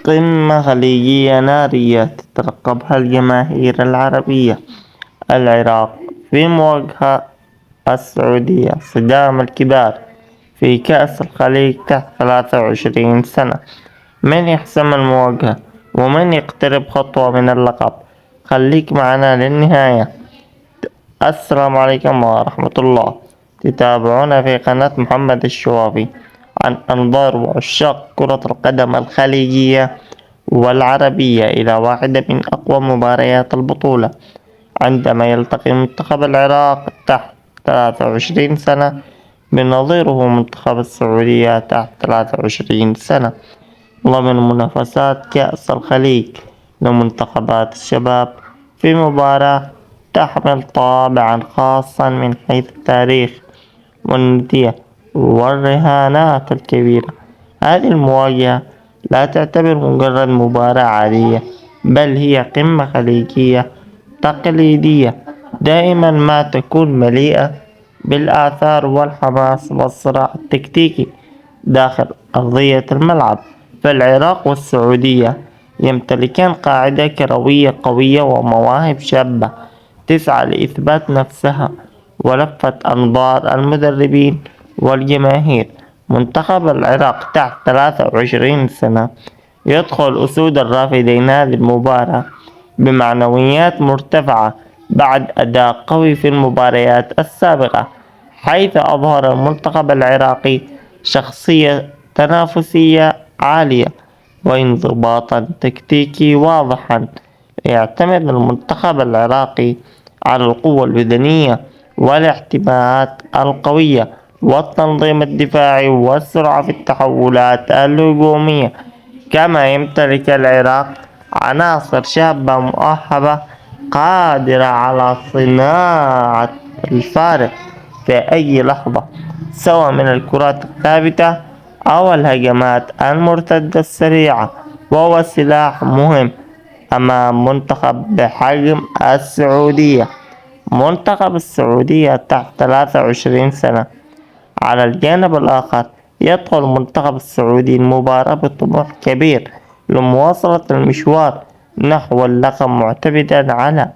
قمة خليجية نارية تترقبها الجماهير العربية. العراق في مواجهة السعودية. صدام الكبار في كأس الخليج تحت 23 سنة. من يحسم المواجهة ومن يقترب خطوة من اللقب؟ خليك معنا للنهاية. السلام عليكم ورحمة الله. تتابعونا في قناة محمد الشوافي عن أنظار وعشاق كرة القدم الخليجية والعربية إلى واحدة من أقوى مباريات البطولة، عندما يلتقي منتخب العراق تحت 23 سنة بنظيره منتخب السعودية تحت 23 سنة ضمن منافسات كأس الخليج لمنتخبات الشباب، في مباراة تحمل طابعا خاصا من حيث التاريخ والندية والرهانات الكبيرة. هذه المواجهة لا تعتبر مجرد مباراة عادية، بل هي قمة خليجية تقليدية دائما ما تكون مليئة بالآثار والحماس والصراع التكتيكي داخل أرضية الملعب. فالعراق والسعودية يمتلكان قاعدة كروية قوية ومواهب شابة تسعى لإثبات نفسها ولفت أنظار المدربين والجماهير. منتخب العراق تحت 23 سنة يدخل أسود الرافدين هذه المباراة بمعنويات مرتفعة بعد أداء قوي في المباريات السابقة، حيث أظهر المنتخب العراقي شخصية تنافسية عالية وانضباطا تكتيكي واضحا. يعتمد المنتخب العراقي على القوة البدنية والاحتماءات القوية والتنظيم الدفاعي والسرعة في التحولات الهجومية. كما يمتلك العراق عناصر شابة مؤهبة قادرة على صناعة الفارق في أي لحظة، سواء من الكرات الثابتة أو الهجمات المرتدة السريعة، وهو سلاح مهم أمام منتخب بحجم السعودية. منتخب السعودية تحت 23 سنة على الجانب الآخر يدخل المنتخب السعودي المباراة بطموح كبير لمواصلة المشوار نحو اللقب، معتمدا على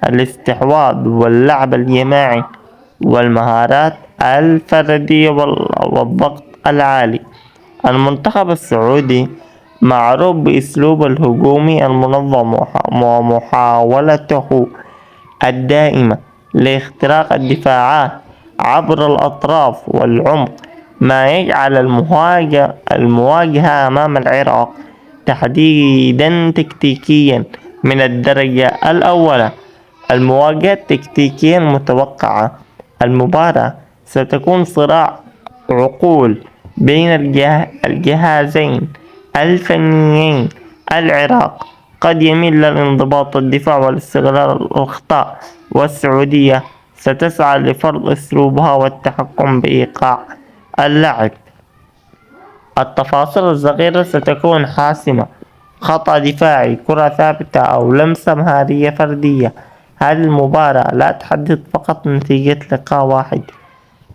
الاستحواذ واللعب الجماعي والمهارات الفردية والضغط العالي. المنتخب السعودي معروف بأسلوبه الهجومي المنظم ومحاولته الدائمة لاختراق الدفاعات عبر الأطراف والعمق، ما يجعل المواجهة أمام العراق تحديدا تكتيكيا من الدرجة الأولى. المواجهة تكتيكيا متوقعة. المباراة ستكون صراع عقول بين الجهازين الفنيين. العراق قد يميل للانضباط الدفاع والاستغلال الأخطاء، والسعودية ستسعى لفرض أسلوبها والتحكم بإيقاع اللعب. التفاصيل الصغيرة ستكون حاسمة، خطأ دفاعي، كرة ثابتة أو لمسة مهارية فردية. هذه المباراة لا تحدد فقط نتيجة لقاء واحد،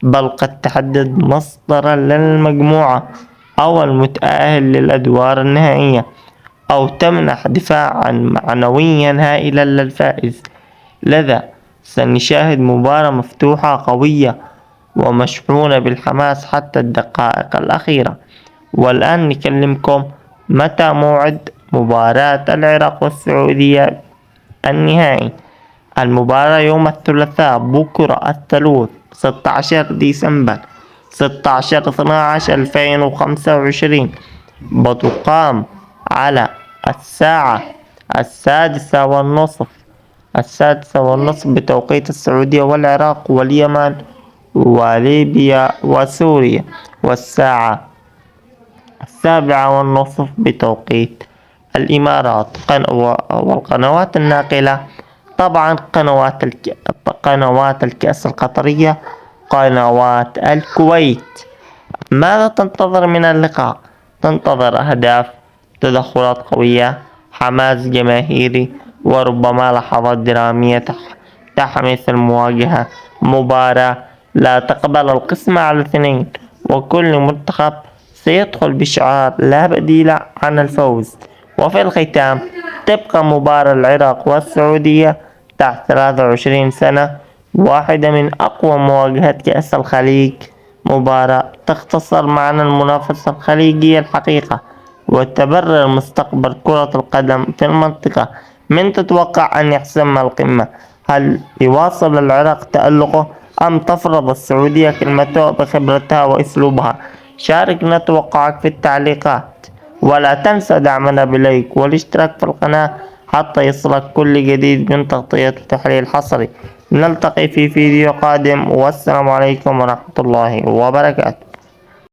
بل قد تحدد مصدرا للمجموعة أو المتأهل للأدوار النهائية، أو تمنح دفاعا معنويا هائلا للفائز. لذا سنشاهد مباراة مفتوحة قوية ومشحونة بالحماس حتى الدقائق الأخيرة. والآن نكلمكم متى موعد مباراة العراق والسعودية النهائي. المباراة يوم الثلاثاء بكرة الثلاث 16 ديسمبر 16/12/2025، بتقام على الساعة 6:30 بتوقيت السعودية والعراق واليمن وليبيا وسوريا، والساعة 7:30 بتوقيت الإمارات. والقنوات الناقلة طبعا قنوات الكأس القطرية، قنوات الكويت. ماذا تنتظر من اللقاء؟ تنتظر أهداف، تدخلات قوية، حماس جماهيري، وربما لحظات درامية تحمس المواجهة. مباراة لا تقبل القسمة على اثنين، وكل منتخب سيدخل بشعار لا بديل عن الفوز. وفي الختام، تبقى مباراة العراق والسعودية تحت 23 سنة واحدة من أقوى مواجهات كأس الخليج، مباراة تختصر معنى المنافسة الخليجية الحقيقة وتبرر مستقبل كرة القدم في المنطقة. من تتوقع أن يحسم القمة؟ هل يواصل العراق تألقه أم تفرض السعودية كلمته بخبرتها وأسلوبها؟ شاركنا توقعك في التعليقات، ولا تنسى دعمنا بلايك والاشتراك في القناة حتى يصلك كل جديد من تغطية وتحليل حصري. نلتقي في فيديو قادم، والسلام عليكم ورحمة الله وبركاته.